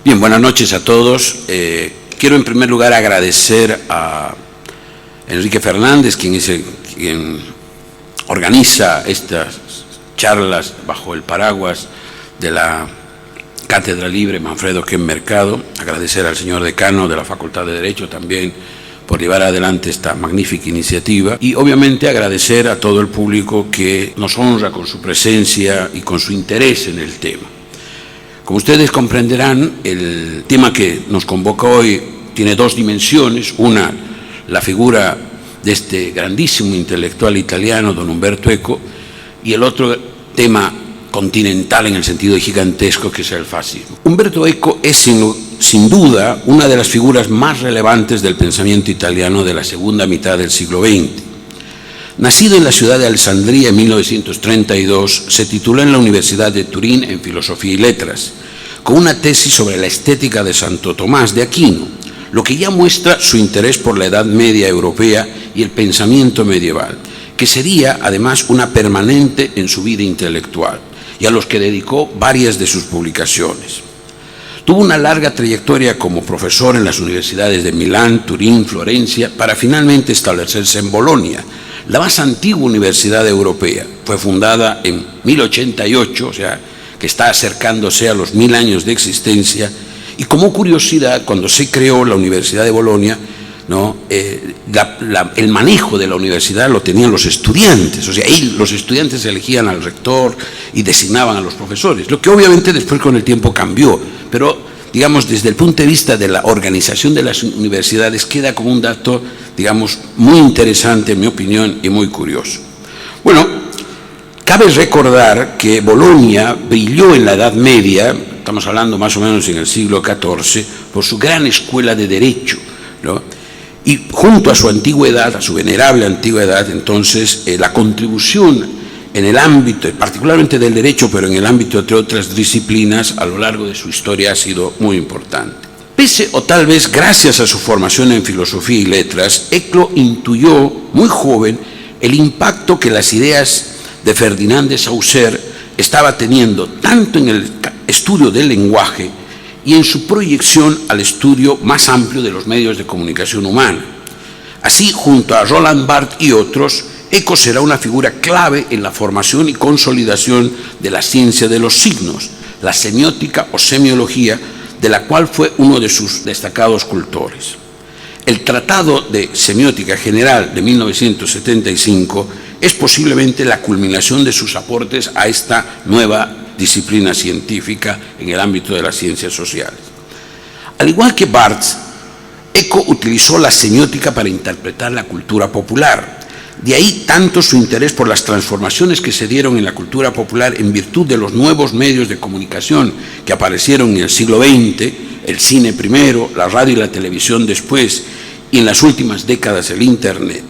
Bien, buenas noches a todos. Quiero en primer lugar agradecer a Enrique Fernández, quien organiza estas charlas bajo el paraguas de la Cátedra Libre Manfredo Ken Mercado. Agradecer al señor decano de la Facultad de Derecho también por llevar adelante esta magnífica iniciativa y obviamente agradecer a todo el público que nos honra con su presencia y con su interés en el tema. Como ustedes comprenderán, el tema que nos convoca hoy tiene dos dimensiones. Una, la figura de este grandísimo intelectual italiano, don Umberto Eco, y el otro tema continental en el sentido de gigantesco, que es el fascismo. Umberto Eco es sin duda una de las figuras más relevantes del pensamiento italiano de la segunda mitad del siglo XX. Nacido en la ciudad de Alessandria en 1932, se tituló en la Universidad de Turín en Filosofía y Letras, con una tesis sobre la estética de Santo Tomás de Aquino, lo que ya muestra su interés por la Edad Media europea y el pensamiento medieval, que sería además una permanente en su vida intelectual, y a los que dedicó varias de sus publicaciones. Tuvo una larga trayectoria como profesor en las universidades de Milán, Turín, Florencia, para finalmente establecerse en Bolonia, la más antigua universidad europea. Fue fundada en 1088, o sea, que está acercándose a los 1000 años de existencia, y como curiosidad, cuando se creó la Universidad de Bolonia, ¿no? El manejo de la universidad lo tenían los estudiantes, o sea, los estudiantes elegían al rector y designaban a los profesores, lo que obviamente después con el tiempo cambió, pero digamos desde el punto de vista de la organización de las universidades queda como un dato, digamos, muy interesante en mi opinión y muy curioso. Bueno, cabe recordar que Bolonia brilló en la Edad Media, estamos hablando más o menos en el siglo XIV, por su gran escuela de Derecho, ¿no? Y junto a su antigüedad, a su venerable antigüedad, entonces la contribución en el ámbito, particularmente del derecho, pero en el ámbito de otras disciplinas, a lo largo de su historia ha sido muy importante. Pese o tal vez gracias a su formación en filosofía y letras, Eco intuyó muy joven el impacto que las ideas de Ferdinand de Saussure estaba teniendo tanto en el estudio del lenguaje y en su proyección al estudio más amplio de los medios de comunicación humana. Así, junto a Roland Barthes y otros, Eco será una figura clave en la formación y consolidación de la ciencia de los signos, la semiótica o semiología, de la cual fue uno de sus destacados cultores. El Tratado de Semiótica General de 1975 es posiblemente la culminación de sus aportes a esta nueva disciplina científica en el ámbito de las ciencias sociales. Al igual que Barthes, Eco utilizó la semiótica para interpretar la cultura popular. De ahí tanto su interés por las transformaciones que se dieron en la cultura popular en virtud de los nuevos medios de comunicación que aparecieron en el siglo XX, el cine primero, la radio y la televisión después, y en las últimas décadas el Internet.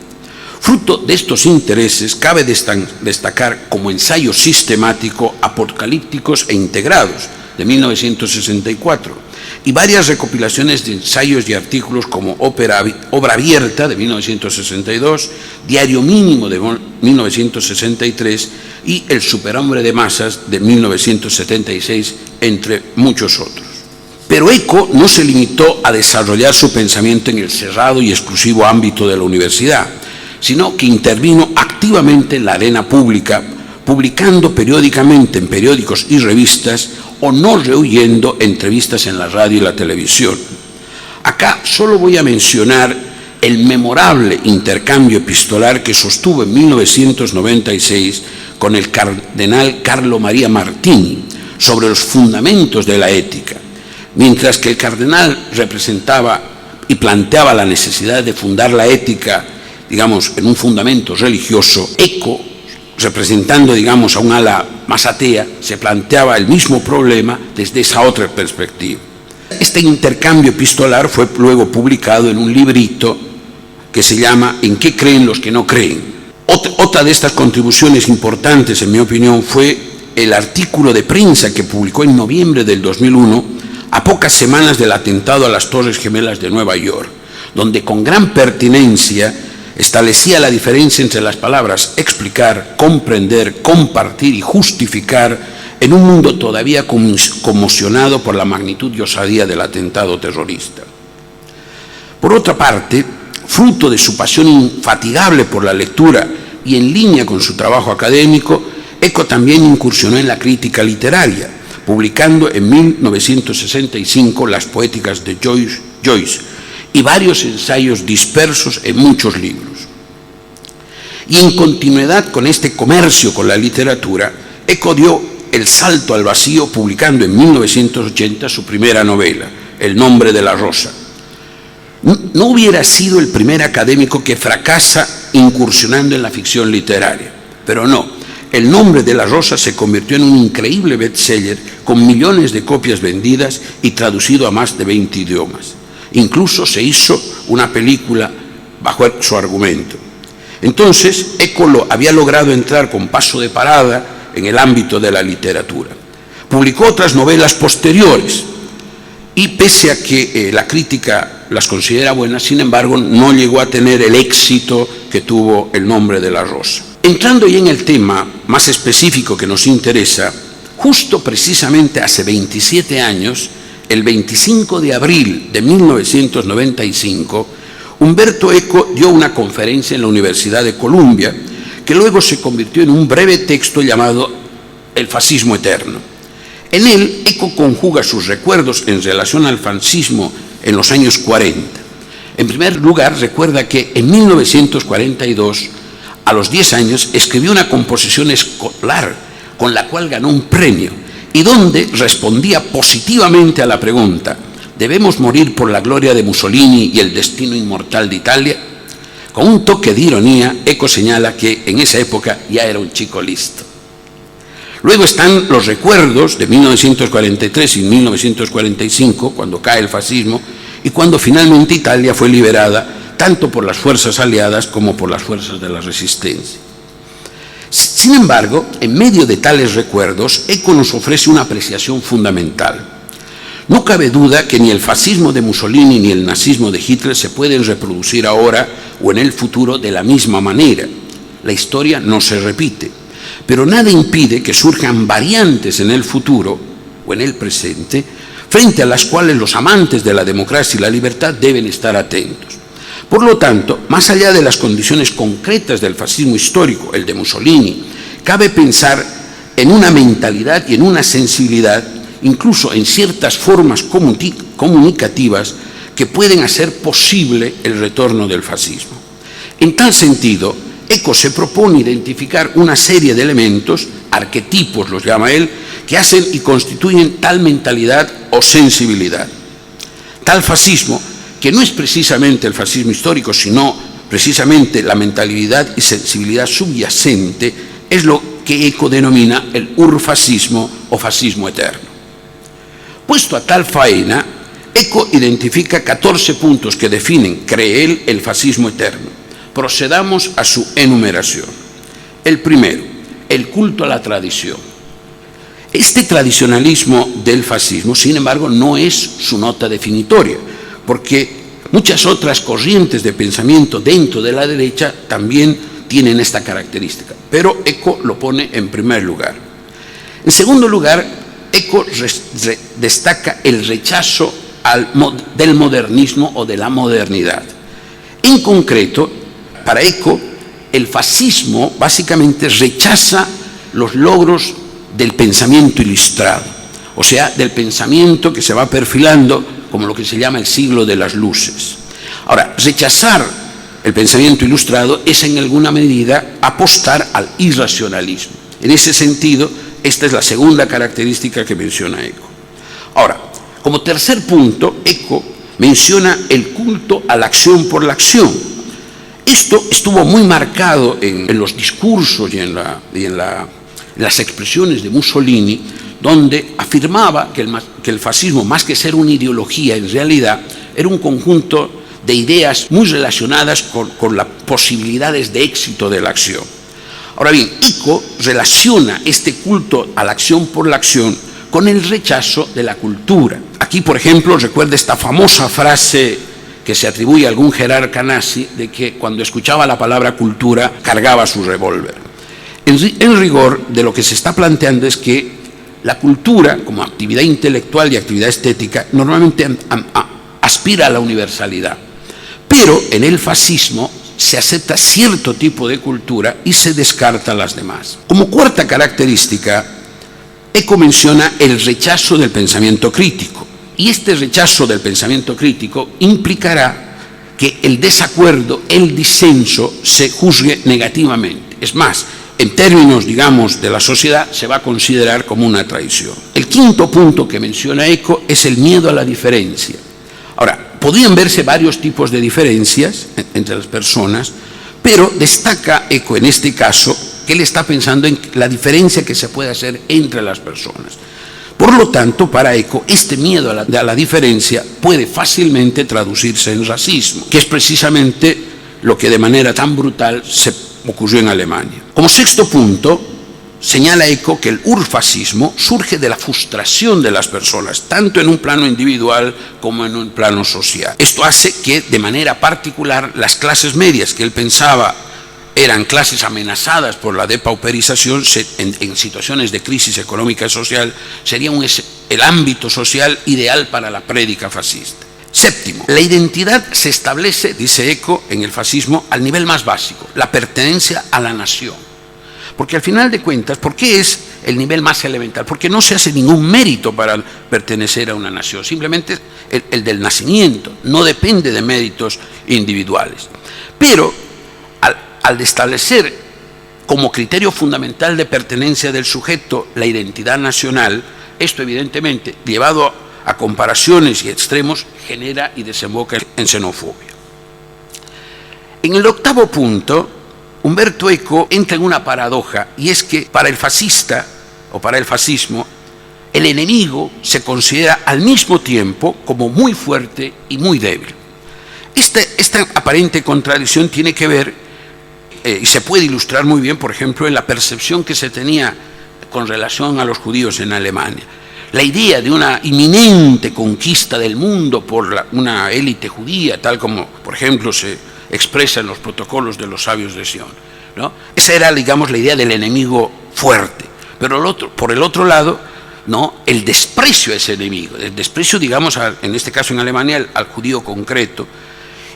Fruto de estos intereses, cabe destacar como ensayo sistemático Apocalípticos e Integrados, de 1964, y varias recopilaciones de ensayos y artículos como Obra Abierta, de 1962, Diario Mínimo, de 1963, y El Superhombre de Masas, de 1976, entre muchos otros. Pero Eco no se limitó a desarrollar su pensamiento en el cerrado y exclusivo ámbito de la universidad, sino que intervino activamente en la arena pública, publicando periódicamente en periódicos y revistas o no rehuyendo entrevistas en la radio y la televisión. Acá solo voy a mencionar el memorable intercambio epistolar que sostuvo en 1996 con el cardenal Carlo Maria Martini sobre los fundamentos de la ética. Mientras que el cardenal representaba y planteaba la necesidad de fundar la ética, digamos, en un fundamento religioso, Eco, representando, digamos, a un ala más atea, se planteaba el mismo problema desde esa otra perspectiva. Este intercambio epistolar fue luego publicado en un librito que se llama ¿En qué creen los que no creen? Otra de estas contribuciones importantes, en mi opinión, fue el artículo de prensa que publicó en noviembre del 2001, a pocas semanas del atentado a las Torres Gemelas de Nueva York, donde con gran pertinencia establecía la diferencia entre las palabras explicar, comprender, compartir y justificar en un mundo todavía conmocionado por la magnitud y osadía del atentado terrorista. Por otra parte, fruto de su pasión infatigable por la lectura y en línea con su trabajo académico, Eco también incursionó en la crítica literaria, publicando en 1965 Las Poéticas de Joyce y varios ensayos dispersos en muchos libros. Y en continuidad con este comercio con la literatura, Eco dio el salto al vacío publicando en 1980 su primera novela, El nombre de la rosa. No hubiera sido el primer académico que fracasa incursionando en la ficción literaria, pero no. El nombre de la rosa se convirtió en un increíble bestseller con millones de copias vendidas y traducido a más de 20 idiomas. Incluso se hizo una película bajo su argumento. Entonces, Eco había logrado entrar con paso de parada en el ámbito de la literatura. Publicó otras novelas posteriores y pese a que la crítica las considera buenas, sin embargo, no llegó a tener el éxito que tuvo El nombre de la rosa. Entrando ya en el tema más específico que nos interesa, justo precisamente hace 27 años, el 25 de abril de 1995, Umberto Eco dio una conferencia en la Universidad de Columbia, que luego se convirtió en un breve texto llamado El fascismo eterno. En él, Eco conjuga sus recuerdos en relación al fascismo en los años 40. En primer lugar, recuerda que en 1942, a los 10 años, escribió una composición escolar con la cual ganó un premio y donde respondía positivamente a la pregunta: ¿debemos morir por la gloria de Mussolini y el destino inmortal de Italia? Con un toque de ironía, Eco señala que en esa época ya era un chico listo. Luego están los recuerdos de 1943 y 1945, cuando cae el fascismo y cuando finalmente Italia fue liberada tanto por las fuerzas aliadas como por las fuerzas de la resistencia. Sin embargo, en medio de tales recuerdos, Eco nos ofrece una apreciación fundamental. No cabe duda que ni el fascismo de Mussolini ni el nazismo de Hitler se pueden reproducir ahora o en el futuro de la misma manera. La historia no se repite, pero nada impide que surjan variantes en el futuro o en el presente, frente a las cuales los amantes de la democracia y la libertad deben estar atentos. Por lo tanto, más allá de las condiciones concretas del fascismo histórico, el de Mussolini, cabe pensar en una mentalidad y en una sensibilidad, incluso en ciertas formas comunicativas, que pueden hacer posible el retorno del fascismo. En tal sentido, Eco se propone identificar una serie de elementos, arquetipos los llama él, que hacen y constituyen tal mentalidad o sensibilidad. Tal fascismo, que no es precisamente el fascismo histórico, sino precisamente la mentalidad y sensibilidad subyacente, es lo que Eco denomina el urfascismo o fascismo eterno. Puesto a tal faena, Eco identifica 14 puntos que definen, cree él, el fascismo eterno. Procedamos a su enumeración. El primero, el culto a la tradición. Este tradicionalismo del fascismo, sin embargo, no es su nota definitoria, porque muchas otras corrientes de pensamiento dentro de la derecha también tienen esta característica, pero Eco lo pone en primer lugar. En segundo lugar, Eco destaca el rechazo del modernismo o de la modernidad. En concreto, para Eco, el fascismo básicamente rechaza los logros del pensamiento ilustrado, o sea, del pensamiento que se va perfilando como lo que se llama el siglo de las luces. Ahora, rechazar el pensamiento ilustrado es en alguna medida apostar al irracionalismo. En ese sentido, esta es la segunda característica que menciona Eco. Ahora, como tercer punto, Eco menciona el culto a la acción por la acción. Esto estuvo muy marcado en los discursos y en las expresiones de Mussolini, donde afirmaba que el fascismo, más que ser una ideología, en realidad era un conjunto de ideas muy relacionadas con las posibilidades de éxito de la acción. Ahora bien, Eco relaciona este culto a la acción por la acción con el rechazo de la cultura. Aquí, por ejemplo, recuerda esta famosa frase que se atribuye a algún jerarca nazi de que cuando escuchaba la palabra cultura cargaba su revólver. En rigor, de lo que se está planteando es que la cultura, como actividad intelectual y actividad estética, normalmente aspira a la universalidad. Pero en el fascismo se acepta cierto tipo de cultura y se descarta las demás. Como cuarta característica, Eco menciona el rechazo del pensamiento crítico. Y este rechazo del pensamiento crítico implicará que el desacuerdo, el disenso, se juzgue negativamente. Es más, en términos, digamos, de la sociedad, se va a considerar como una traición. El quinto punto que menciona Eco es el miedo a la diferencia. Ahora, podrían verse varios tipos de diferencias entre las personas, pero destaca Eco en este caso que él está pensando en la diferencia que se puede hacer entre las personas. Por lo tanto, para Eco, este miedo a la diferencia puede fácilmente traducirse en racismo, que es precisamente lo que de manera tan brutal se ocurrió en Alemania. Como sexto punto, señala Eco que el urfascismo surge de la frustración de las personas, tanto en un plano individual como en un plano social. Esto hace que, de manera particular, las clases medias, que él pensaba eran clases amenazadas por la depauperización, en situaciones de crisis económica y social, sería el ámbito social ideal para la prédica fascista. Séptimo, la identidad se establece, dice Eco, en el fascismo al nivel más básico, la pertenencia a la nación. Porque al final de cuentas, ¿por qué es el nivel más elemental? Porque no se hace ningún mérito para pertenecer a una nación, simplemente el del nacimiento, no depende de méritos individuales. Pero al establecer como criterio fundamental de pertenencia del sujeto la identidad nacional, esto evidentemente, llevado a comparaciones y extremos, genera y desemboca en xenofobia. En el octavo punto, Umberto Eco entra en una paradoja, y es que para el fascista o para el fascismo, el enemigo se considera al mismo tiempo como muy fuerte y muy débil. Esta aparente contradicción tiene que ver y se puede ilustrar muy bien, por ejemplo, en la percepción que se tenía con relación a los judíos en Alemania. La idea de una inminente conquista del mundo por una élite judía, tal como, por ejemplo, se expresa en los protocolos de los sabios de Sion, ¿no? Esa era, digamos, la idea del enemigo fuerte. Pero por el otro lado, ¿no?, el desprecio a ese enemigo, el desprecio, digamos, en este caso en Alemania, al judío concreto.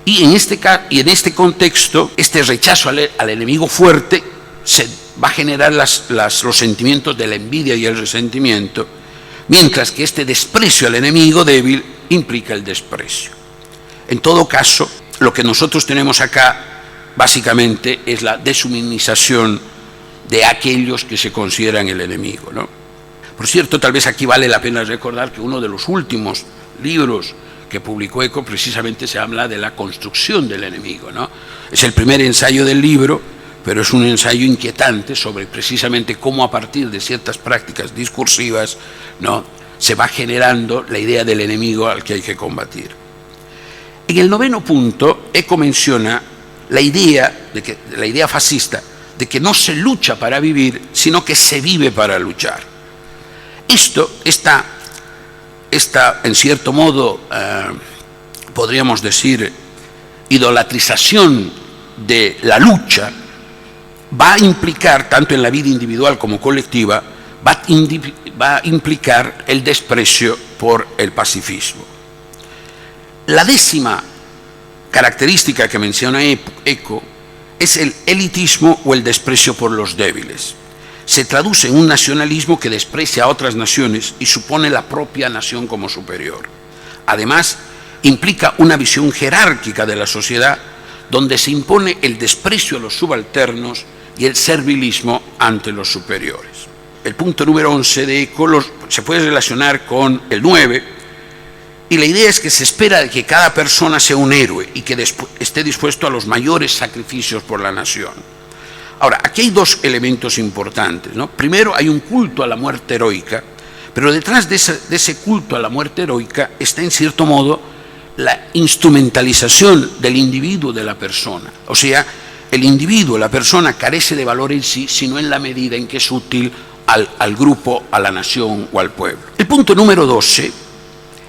Y en este contexto, este rechazo al enemigo fuerte se va a generar los sentimientos de la envidia y el resentimiento, mientras que este desprecio al enemigo débil implica el desprecio. En todo caso, lo que nosotros tenemos acá, básicamente, es la deshumanización de aquellos que se consideran el enemigo, ¿no? Por cierto, tal vez aquí vale la pena recordar que uno de los últimos libros que publicó Eco precisamente se habla de la construcción del enemigo, ¿no? Es el primer ensayo del libro, pero es un ensayo inquietante sobre precisamente cómo a partir de ciertas prácticas discursivas, ¿no?, se va generando la idea del enemigo al que hay que combatir. En el noveno punto, Eco menciona la idea fascista de que no se lucha para vivir, sino que se vive para luchar. Esta en cierto modo, podríamos decir, idolatrización de la lucha, va a implicar, tanto en la vida individual como colectiva, va a implicar el desprecio por el pacifismo. La décima característica que menciona Eco es el elitismo o el desprecio por los débiles. Se traduce en un nacionalismo que desprecia a otras naciones y supone la propia nación como superior. Además, implica una visión jerárquica de la sociedad donde se impone el desprecio a los subalternos y el servilismo ante los superiores. El punto número 11 de Eco se puede relacionar con el 9, y la idea es que se espera de que cada persona sea un héroe y que esté dispuesto a los mayores sacrificios por la nación. Ahora, aquí hay dos elementos importantes, ¿no? Primero, hay un culto a la muerte heroica, pero detrás de ese culto a la muerte heroica está, en cierto modo, la instrumentalización del individuo, de la persona. O sea, el individuo, la persona, carece de valor en sí, sino en la medida en que es útil al grupo, a la nación o al pueblo. El punto número 12,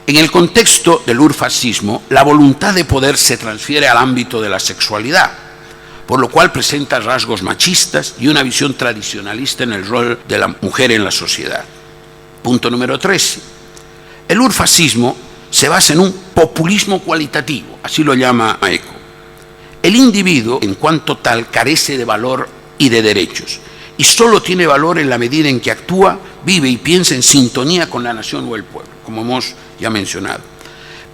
en el contexto del urfascismo, la voluntad de poder se transfiere al ámbito de la sexualidad, por lo cual presenta rasgos machistas y una visión tradicionalista en el rol de la mujer en la sociedad. Punto número 13. El urfascismo se basa en un populismo cualitativo, así lo llama Eco. El individuo, en cuanto tal, carece de valor y de derechos, y solo tiene valor en la medida en que actúa, vive y piensa en sintonía con la nación o el pueblo, como hemos ya mencionado.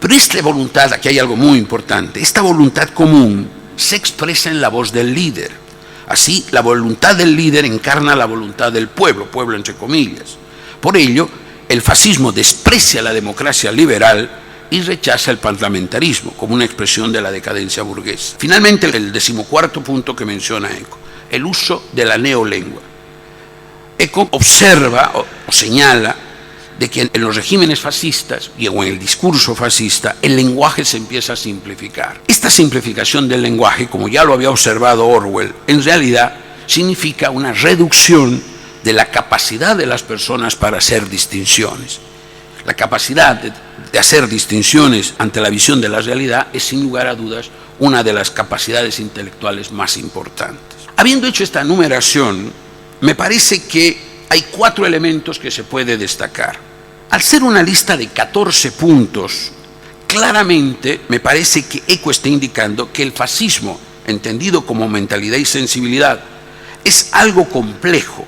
Pero esta voluntad, aquí hay algo muy importante, esta voluntad común se expresa en la voz del líder. Así, la voluntad del líder encarna la voluntad del pueblo, pueblo entre comillas. Por ello, el fascismo desprecia la democracia liberal y rechaza el parlamentarismo como una expresión de la decadencia burguesa. Finalmente, el 14º punto que menciona Eco, el uso de la neolengua. Eco observa o señala de que en los regímenes fascistas y en el discurso fascista el lenguaje se empieza a simplificar. Esta simplificación del lenguaje, como ya lo había observado Orwell, en realidad significa una reducción de la capacidad de las personas para hacer distinciones. La capacidad de hacer distinciones ante la visión de la realidad es, sin lugar a dudas, una de las capacidades intelectuales más importantes. Habiendo hecho esta enumeración, me parece que hay 4 elementos que se puede destacar. Al ser una lista de 14 puntos, claramente me parece que Eco está indicando que el fascismo, entendido como mentalidad y sensibilidad, es algo complejo,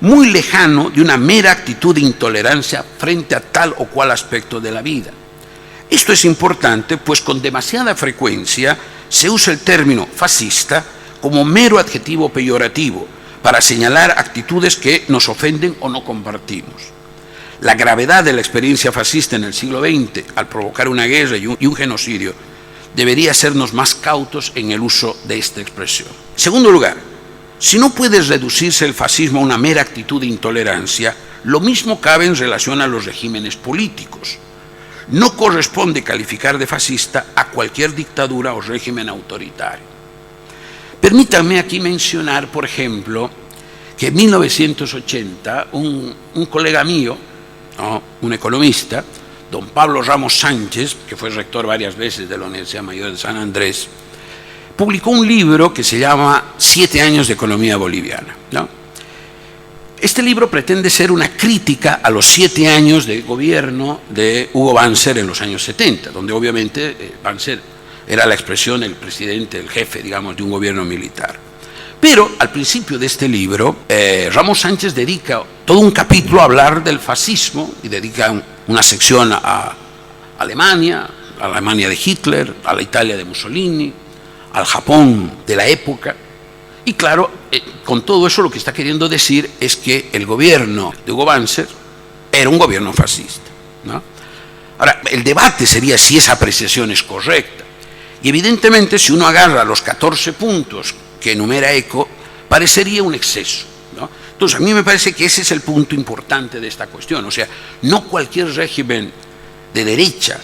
muy lejano de una mera actitud de intolerancia frente a tal o cual aspecto de la vida. Esto es importante, pues con demasiada frecuencia se usa el término fascista como mero adjetivo peyorativo para señalar actitudes que nos ofenden o no compartimos. La gravedad de la experiencia fascista en el siglo XX, al provocar una guerra y un genocidio, debería hacernos más cautos en el uso de esta expresión. En segundo lugar, si no puede reducirse el fascismo a una mera actitud de intolerancia, lo mismo cabe en relación a los regímenes políticos. No corresponde calificar de fascista a cualquier dictadura o régimen autoritario. Permítanme aquí mencionar, por ejemplo, que en 1980 un colega mío, ¿no?, un economista, don Pablo Ramos Sánchez, que fue rector varias veces de la Universidad Mayor de San Andrés, publicó un libro que se llama 7 años de economía boliviana, ¿no? Este libro pretende ser una crítica a los 7 años de gobierno de Hugo Banzer en los años 70, donde obviamente Banzer era la expresión, el presidente, el jefe, digamos, de un gobierno militar. Pero al principio de este libro, Ramos Sánchez dedica todo un capítulo a hablar del fascismo y dedica una sección a Alemania de Hitler, a la Italia de Mussolini, al Japón de la época. Y claro, con todo eso lo que está queriendo decir es que el gobierno de Hugo Banzer era un gobierno fascista, ¿no? Ahora, el debate sería si esa apreciación es correcta. Y evidentemente, si uno agarra los 14 puntos que enumera Eco, parecería un exceso, ¿no? Entonces, a mí me parece que ese es el punto importante de esta cuestión. O sea, no cualquier régimen de derecha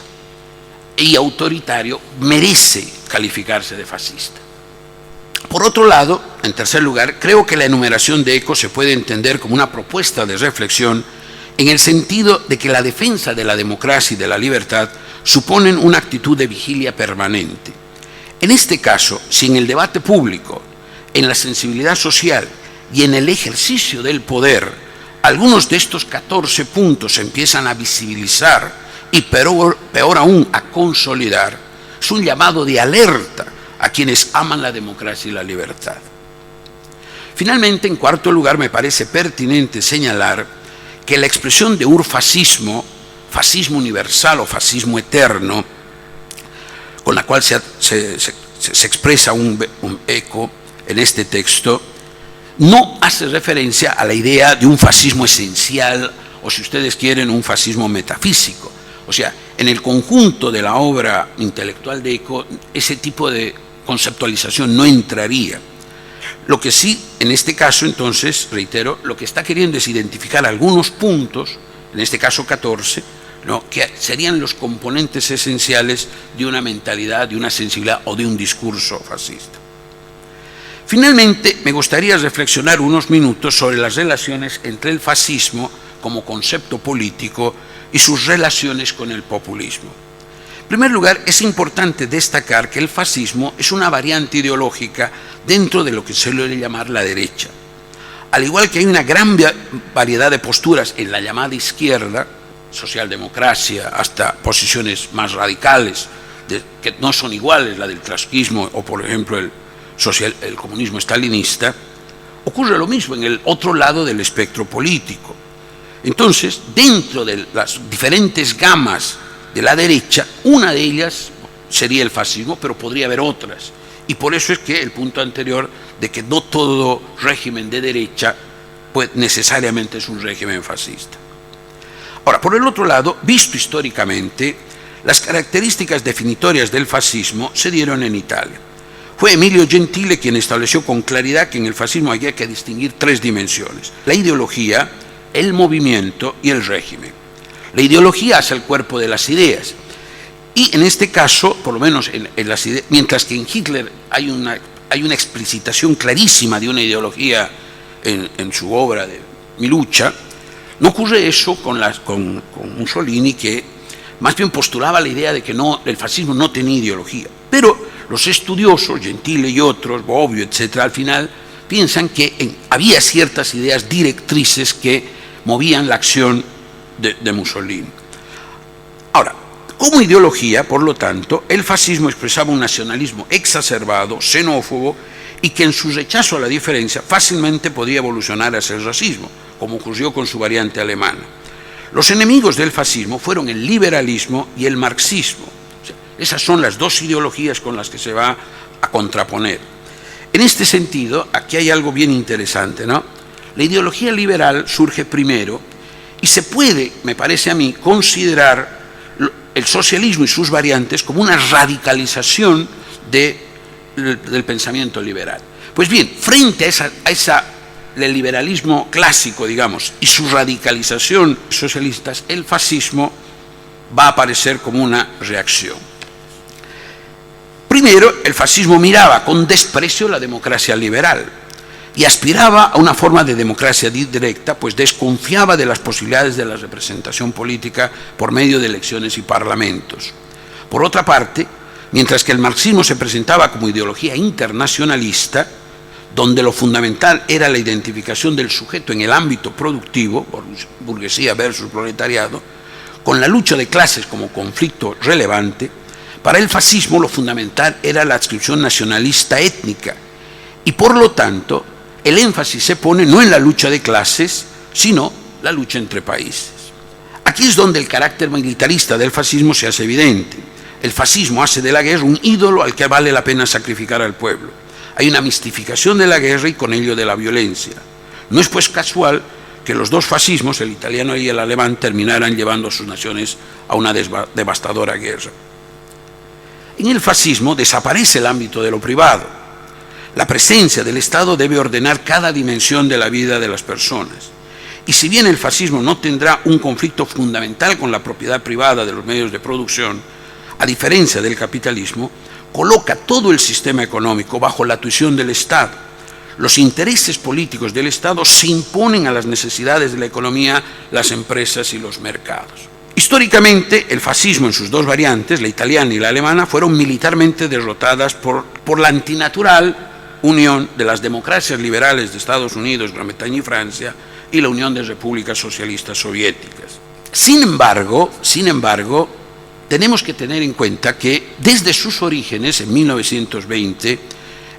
y autoritario merece calificarse de fascista. Por otro lado, en tercer lugar, creo que la enumeración de Eco se puede entender como una propuesta de reflexión en el sentido de que la defensa de la democracia y de la libertad suponen una actitud de vigilia permanente. En este caso, si en el debate público, en la sensibilidad social y en el ejercicio del poder, algunos de estos 14 puntos se empiezan a visibilizar y peor aún a consolidar, es un llamado de alerta a quienes aman la democracia y la libertad. Finalmente, en cuarto lugar, me parece pertinente señalar que la expresión de urfascismo, fascismo universal o fascismo eterno, con la cual se expresa un Eco en este texto, no hace referencia a la idea de un fascismo esencial o, si ustedes quieren, un fascismo metafísico. O sea, en el conjunto de la obra intelectual de Eco, ese tipo de conceptualización no entraría. Lo que sí, en este caso, entonces, reitero, lo que está queriendo es identificar algunos puntos, en este caso 14, ¿no?, que serían los componentes esenciales de una mentalidad, de una sensibilidad o de un discurso fascista. Finalmente, me gustaría reflexionar unos minutos sobre las relaciones entre el fascismo como concepto político y sus relaciones con el populismo. En primer lugar, es importante destacar que el fascismo es una variante ideológica dentro de lo que se suele llamar la derecha. al igual que hay una gran variedad de posturas en la llamada izquierda, socialdemocracia, hasta posiciones más radicales, que no son iguales, la del trotskismo o, por ejemplo, el comunismo stalinista, ocurre lo mismo en el otro lado del espectro político. Entonces, dentro de las diferentes gamas de la derecha, una de ellas sería el fascismo, pero podría haber otras. Y por eso es que el punto anterior de que no todo régimen de derecha pues, necesariamente es un régimen fascista. Ahora, por el otro lado, visto históricamente, las características definitorias del fascismo se dieron en Italia. Fue Emilio Gentile quien estableció con claridad que en el fascismo había que distinguir tres dimensiones: la ideología, el movimiento y el régimen. La ideología hace el cuerpo de las ideas. Y en este caso, por lo menos en las ideas, mientras que en Hitler hay una explicitación clarísima de una ideología en su obra de Mi lucha, no ocurre eso con Mussolini, que más bien postulaba la idea de que el fascismo no tenía ideología. Pero los estudiosos, Gentile y otros, Bobbio, etcétera, al final piensan que había ciertas ideas directrices que movían la acción de Mussolini. Ahora, como ideología, por lo tanto, el fascismo expresaba un nacionalismo exacerbado, xenófobo, y que en su rechazo a la diferencia fácilmente podía evolucionar hacia el racismo, como ocurrió con su variante alemana. Los enemigos del fascismo fueron el liberalismo y el marxismo. O sea, esas son las dos ideologías con las que se va a contraponer. En este sentido, aquí hay algo bien interesante, ¿no? La ideología liberal surge primero y se puede, me parece a mí, considerar el socialismo y sus variantes como una radicalización del pensamiento liberal. Pues bien, frente a el liberalismo clásico, digamos, y su radicalización socialistas, el fascismo va a aparecer como una reacción. Primero, el fascismo miraba con desprecio la democracia liberal y aspiraba a una forma de democracia directa, pues desconfiaba de las posibilidades de la representación política por medio de elecciones y parlamentos. Por otra parte, mientras que el marxismo se presentaba como ideología internacionalista, donde lo fundamental era la identificación del sujeto en el ámbito productivo, burguesía versus proletariado, con la lucha de clases como conflicto relevante, para el fascismo lo fundamental era la adscripción nacionalista étnica, y por lo tanto el énfasis se pone no en la lucha de clases, sino la lucha entre países. Aquí es donde el carácter militarista del fascismo se hace evidente. El fascismo hace de la guerra un ídolo al que vale la pena sacrificar al pueblo. Hay una mistificación de la guerra y con ello de la violencia. No es pues casual que los dos fascismos, el italiano y el alemán, terminaran llevando a sus naciones a una devastadora guerra. En el fascismo desaparece el ámbito de lo privado. La presencia del Estado debe ordenar cada dimensión de la vida de las personas. Y si bien el fascismo no tendrá un conflicto fundamental con la propiedad privada de los medios de producción, a diferencia del capitalismo, coloca todo el sistema económico bajo la tuición del Estado. Los intereses políticos del Estado se imponen a las necesidades de la economía, las empresas y los mercados. Históricamente, el fascismo en sus dos variantes, la italiana y la alemana, fueron militarmente derrotadas por la antinatural unión de las democracias liberales de Estados Unidos, Gran Bretaña y Francia y la Unión de Repúblicas Socialistas Soviéticas. Sin embargo, tenemos que tener en cuenta que desde sus orígenes, en 1920,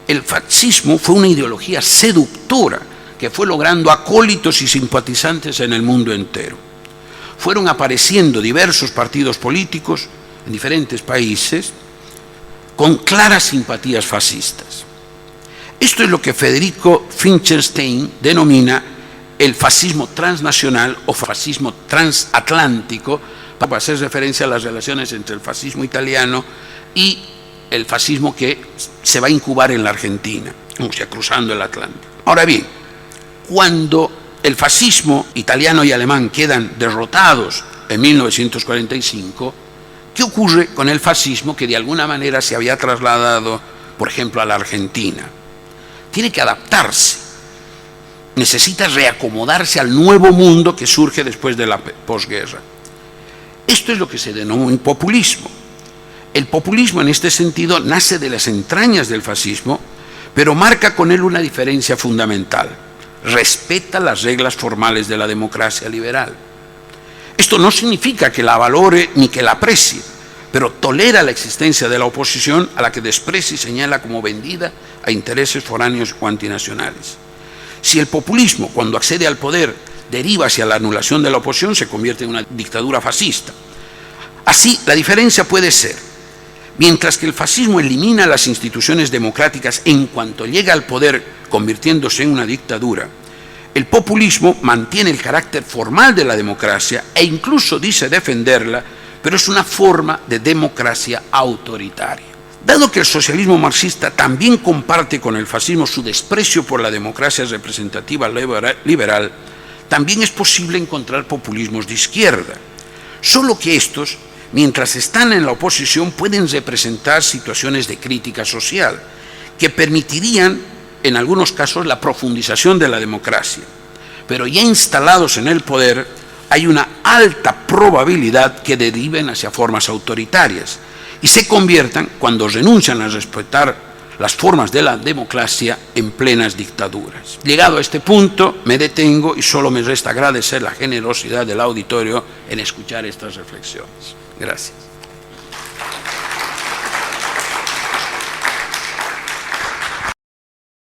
el fascismo fue una ideología seductora que fue logrando acólitos y simpatizantes en el mundo entero. Fueron apareciendo diversos partidos políticos en diferentes países con claras simpatías fascistas. Esto es lo que Federico Finkelstein denomina el fascismo transnacional o fascismo transatlántico, para hacer referencia a las relaciones entre el fascismo italiano y el fascismo que se va a incubar en la Argentina, o sea, cruzando el Atlántico. Ahora bien, cuando el fascismo italiano y alemán quedan derrotados en 1945, ¿qué ocurre con el fascismo que de alguna manera se había trasladado, por ejemplo, a la Argentina? Tiene que adaptarse, necesita reacomodarse al nuevo mundo que surge después de la posguerra. Esto es lo que se denomina populismo. El populismo en este sentido nace de las entrañas del fascismo, pero marca con él una diferencia fundamental. respeta las reglas formales de la democracia liberal. Esto no significa que la valore ni que la aprecie, pero tolera la existencia de la oposición, a la que desprecia y señala como vendida a intereses foráneos o antinacionales. Si el populismo, cuando accede al poder, deriva hacia la anulación de la oposición, se convierte en una dictadura fascista. Así, la diferencia puede ser: mientras que el fascismo elimina las instituciones democráticas en cuanto llega al poder, convirtiéndose en una dictadura, el populismo mantiene el carácter formal de la democracia e incluso dice defenderla, pero es una forma de democracia autoritaria. Dado que el socialismo marxista también comparte con el fascismo su desprecio por la democracia representativa liberal, también es posible encontrar populismos de izquierda, solo que estos, mientras están en la oposición, pueden representar situaciones de crítica social que permitirían, en algunos casos, la profundización de la democracia. Pero ya instalados en el poder, hay una alta probabilidad que deriven hacia formas autoritarias y se conviertan, cuando renuncian a respetar las formas de la democracia, en plenas dictaduras. Llegado a este punto, me detengo y solo me resta agradecer la generosidad del auditorio en escuchar estas reflexiones. Gracias.